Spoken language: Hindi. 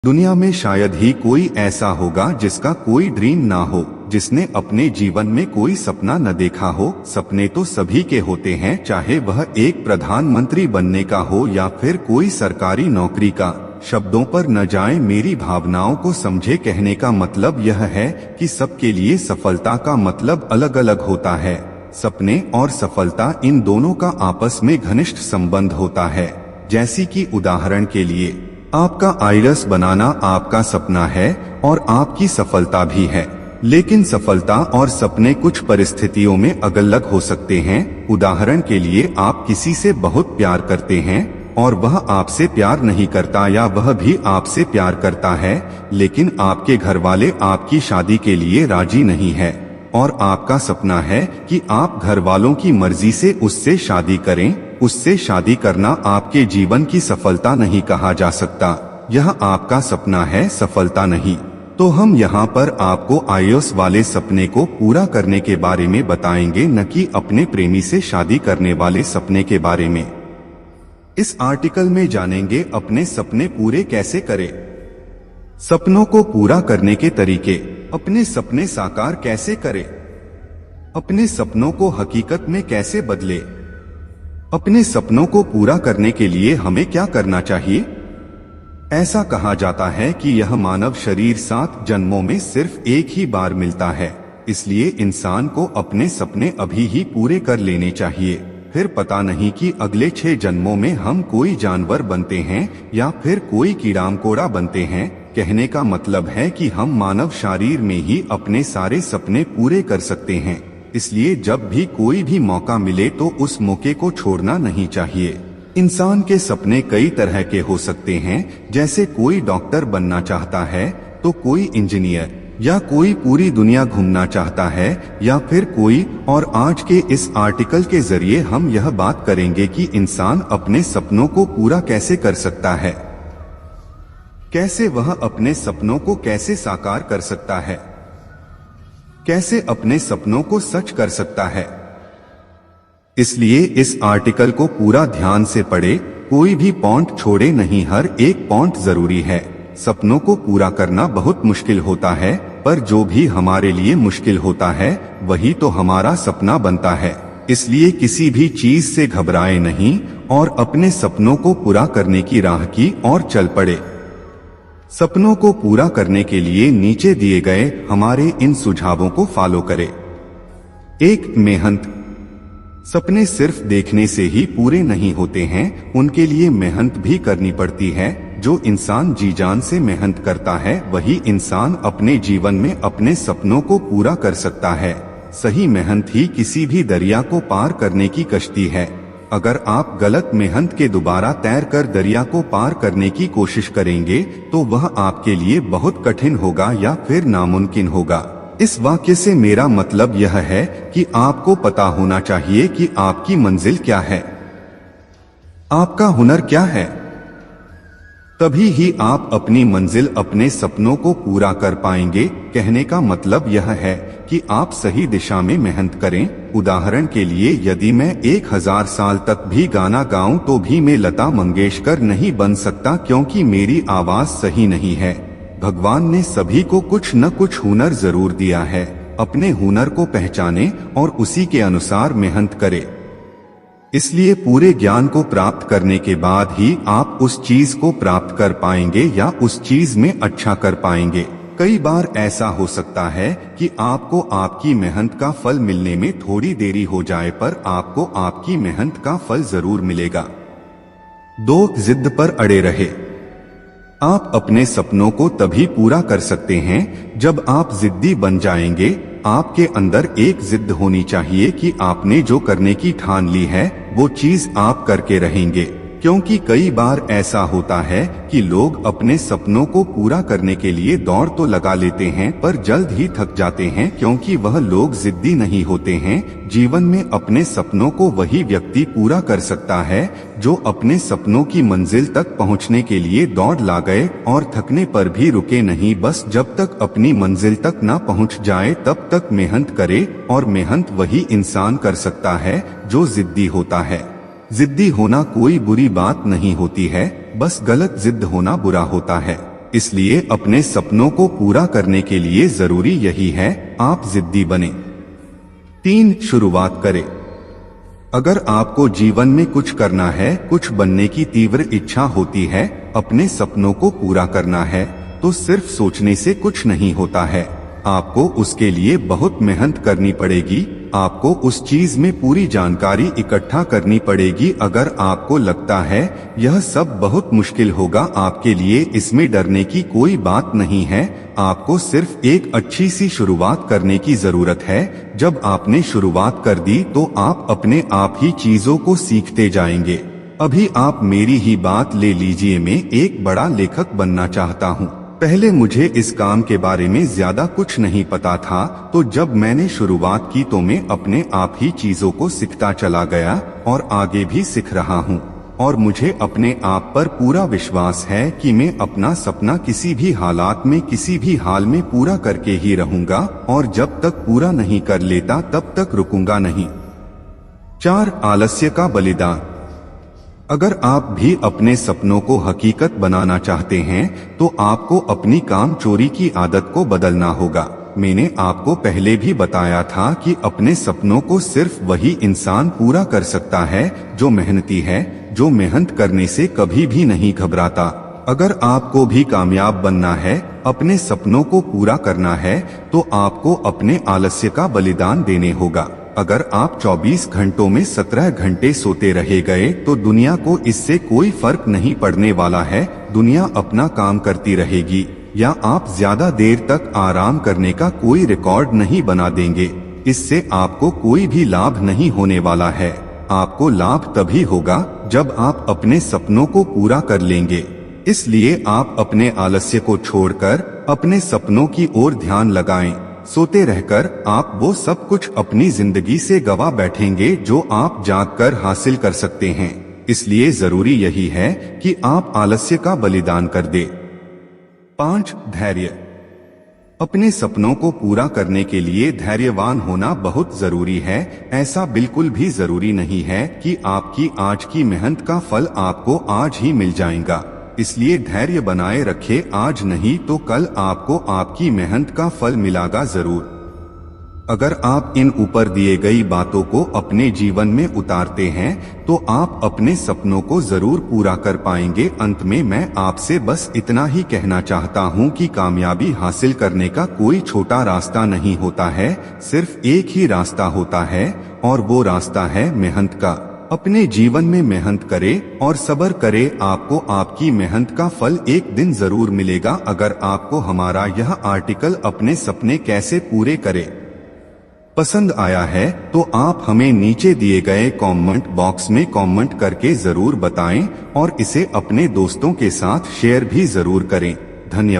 दुनिया में शायद ही कोई ऐसा होगा जिसका कोई ड्रीम ना हो, जिसने अपने जीवन में कोई सपना न देखा हो। सपने तो सभी के होते हैं, चाहे वह एक प्रधानमंत्री बनने का हो या फिर कोई सरकारी नौकरी का। शब्दों पर न जाए, मेरी भावनाओं को समझे। कहने का मतलब यह है कि सबके लिए सफलता का मतलब अलग अलग होता है। सपने और सफलता, इन दोनों का आपस में घनिष्ठ संबंध होता है। जैसी कि उदाहरण के लिए आपका आईएएस बनाना आपका सपना है और आपकी सफलता भी है, लेकिन सफलता और सपने कुछ परिस्थितियों में अलग अलग हो सकते हैं। उदाहरण के लिए, आप किसी से बहुत प्यार करते हैं और वह आपसे प्यार नहीं करता, या वह भी आपसे प्यार करता है लेकिन आपके घर वाले आपकी शादी के लिए राजी नहीं है, और आपका सपना है कि आप घर वालों की मर्जी से उससे शादी करें। उससे शादी करना आपके जीवन की सफलता नहीं कहा जा सकता, यह आपका सपना है, सफलता नहीं। तो हम यहाँ पर आपको आईएएस वाले सपने को पूरा करने के बारे में बताएंगे, न कि अपने प्रेमी से शादी करने वाले सपने के बारे में। इस आर्टिकल में जानेंगे अपने सपने पूरे कैसे करें, सपनों को पूरा करने के तरीके, अपने सपने साकार कैसे करें, अपने सपनों को हकीकत में कैसे बदले, अपने सपनों को पूरा करने के लिए हमें क्या करना चाहिए। ऐसा कहा जाता है कि यह मानव शरीर 7 जन्मों में सिर्फ एक ही बार मिलता है, इसलिए इंसान को अपने सपने अभी ही पूरे कर लेने चाहिए। फिर पता नहीं कि अगले 6 जन्मों में हम कोई जानवर बनते हैं या फिर कोई कीड़ा मकोड़ा बनते हैं। कहने का मतलब है कि हम मानव शरीर में ही अपने सारे सपने पूरे कर सकते हैं, इसलिए जब भी कोई भी मौका मिले तो उस मौके को छोड़ना नहीं चाहिए। इंसान के सपने कई तरह के हो सकते हैं, जैसे कोई डॉक्टर बनना चाहता है तो कोई इंजीनियर, या कोई पूरी दुनिया घूमना चाहता है, या फिर कोई और। आज के इस आर्टिकल के जरिए हम यह बात करेंगे कि इंसान अपने सपनों को पूरा कैसे कर सकता है, कैसे वह अपने सपनों को कैसे साकार कर सकता है, कैसे अपने सपनों को सच कर सकता है। इसलिए इस आर्टिकल को पूरा ध्यान से पढ़े, कोई भी पॉइंट छोड़े नहीं, हर एक पॉइंट जरूरी है। सपनों को पूरा करना बहुत मुश्किल होता है, पर जो भी हमारे लिए मुश्किल होता है वही तो हमारा सपना बनता है। इसलिए किसी भी चीज से घबराए नहीं और अपने सपनों को पूरा करने की राह की ओर चल पड़े। सपनों को पूरा करने के लिए नीचे दिए गए हमारे इन सुझावों को फॉलो करें। 1. मेहनत। सपने सिर्फ देखने से ही पूरे नहीं होते हैं, उनके लिए मेहनत भी करनी पड़ती है। जो इंसान जी जान से मेहनत करता है वही इंसान अपने जीवन में अपने सपनों को पूरा कर सकता है। सही मेहनत ही किसी भी दरिया को पार करने की कश्ती है। अगर आप गलत मेहनत के दोबारा तैरकर दरिया को पार करने की कोशिश करेंगे तो वह आपके लिए बहुत कठिन होगा या फिर नामुमकिन होगा। इस वाक्य से मेरा मतलब यह है कि आपको पता होना चाहिए कि आपकी मंजिल क्या है, आपका हुनर क्या है। तभी ही आप अपनी मंजिल, अपने सपनों को पूरा कर पाएंगे। कहने का मतलब यह है कि आप सही दिशा में मेहनत करें। उदाहरण के लिए, यदि मैं 1000 साल तक भी गाना गाऊं तो भी मैं लता मंगेशकर नहीं बन सकता, क्योंकि मेरी आवाज सही नहीं है। भगवान ने सभी को कुछ न कुछ हुनर जरूर दिया है। अपने हुनर को पहचाने और उसी के अनुसार मेहनत करें। इसलिए पूरे ज्ञान को प्राप्त करने के बाद ही आप उस चीज को प्राप्त कर पाएंगे या उस चीज में अच्छा कर पाएंगे। कई बार ऐसा हो सकता है कि आपको आपकी मेहनत का फल मिलने में थोड़ी देरी हो जाए, पर आपको आपकी मेहनत का फल जरूर मिलेगा। 2. जिद पर अड़े रहे। आप अपने सपनों को तभी पूरा कर सकते हैं जब आप जिद्दी बन जाएंगे। आपके अंदर एक जिद होनी चाहिए कि आपने जो करने की ठान ली है वो चीज आप करके रहेंगे। क्योंकि कई बार ऐसा होता है कि लोग अपने सपनों को पूरा करने के लिए दौड़ तो लगा लेते हैं, पर जल्द ही थक जाते हैं, क्योंकि वह लोग जिद्दी नहीं होते हैं। जीवन में अपने सपनों को वही व्यक्ति पूरा कर सकता है जो अपने सपनों की मंजिल तक पहुंचने के लिए दौड़ लगा और थकने पर भी रुके नहीं। बस जब तक अपनी मंजिल तक न पहुंच जाए तब तक मेहनत करे, और मेहनत वही इंसान कर सकता है जो जिद्दी होता है। जिद्दी होना कोई बुरी बात नहीं होती है, बस गलत जिद होना बुरा होता है। इसलिए अपने सपनों को पूरा करने के लिए जरूरी यही है आप जिद्दी बने। 3. शुरुआत करें। अगर आपको जीवन में कुछ करना है, कुछ बनने की तीव्र इच्छा होती है, अपने सपनों को पूरा करना है, तो सिर्फ सोचने से कुछ नहीं होता है। आपको उसके लिए बहुत मेहनत करनी पड़ेगी। आपको उस चीज में पूरी जानकारी इकट्ठा करनी पड़ेगी। अगर आपको लगता है यह सब बहुत मुश्किल होगा आपके लिए, इसमें डरने की कोई बात नहीं है। आपको सिर्फ एक अच्छी सी शुरुआत करने की जरूरत है। जब आपने शुरुआत कर दी तो आप अपने आप ही चीजों को सीखते जाएंगे। अभी आप मेरी ही बात ले लीजिए, मैं एक बड़ा लेखक बनना चाहता हूँ। पहले मुझे इस काम के बारे में ज्यादा कुछ नहीं पता था, तो जब मैंने शुरुआत की तो मैं अपने आप ही चीजों को सीखता चला गया और आगे भी सीख रहा हूँ। और मुझे अपने आप पर पूरा विश्वास है कि मैं अपना सपना किसी भी हालात में, किसी भी हाल में पूरा करके ही रहूंगा, और जब तक पूरा नहीं कर लेता तब तक रुकूंगा नहीं। 4. आलस्य का बलिदान। अगर आप भी अपने सपनों को हकीकत बनाना चाहते हैं तो आपको अपनी काम चोरी की आदत को बदलना होगा। मैंने आपको पहले भी बताया था कि अपने सपनों को सिर्फ वही इंसान पूरा कर सकता है जो मेहनती है, जो मेहनत करने से कभी भी नहीं घबराता। अगर आपको भी कामयाब बनना है, अपने सपनों को पूरा करना है, तो आपको अपने आलस्य का बलिदान देने होगा। अगर आप 24 घंटों में 17 घंटे सोते रहे गए तो दुनिया को इससे कोई फर्क नहीं पड़ने वाला है। दुनिया अपना काम करती रहेगी, या आप ज्यादा देर तक आराम करने का कोई रिकॉर्ड नहीं बना देंगे। इससे आपको कोई भी लाभ नहीं होने वाला है। आपको लाभ तभी होगा जब आप अपने सपनों को पूरा कर लेंगे। इसलिए आप अपने आलस्य को छोड़कर अपने सपनों की ओर ध्यान लगाएं। सोते रहकर आप वो सब कुछ अपनी जिंदगी से गवा बैठेंगे जो आप जागकर हासिल कर सकते हैं। इसलिए जरूरी यही है कि आप आलस्य का बलिदान कर दे। 5. धैर्य। अपने सपनों को पूरा करने के लिए धैर्यवान होना बहुत जरूरी है। ऐसा बिल्कुल भी जरूरी नहीं है कि आपकी आज की मेहनत का फल आपको आज ही मिल जाएगा। इसलिए धैर्य बनाए रखे, आज नहीं तो कल आपको आपकी मेहनत का फल मिलेगा जरूर। अगर आप इन ऊपर दिए गई बातों को अपने जीवन में उतारते हैं तो आप अपने सपनों को जरूर पूरा कर पाएंगे। अंत में मैं आपसे बस इतना ही कहना चाहता हूं कि कामयाबी हासिल करने का कोई छोटा रास्ता नहीं होता है, सिर्फ एक ही रास्ता होता है, और वो रास्ता है मेहनत का। अपने जीवन में मेहनत करें और सब्र करें, आपको आपकी मेहनत का फल एक दिन जरूर मिलेगा। अगर आपको हमारा यह आर्टिकल अपने सपने कैसे पूरे करें पसंद आया है तो आप हमें नीचे दिए गए कमेंट बॉक्स में कमेंट करके जरूर बताएं और इसे अपने दोस्तों के साथ शेयर भी जरूर करें। धन्यवाद।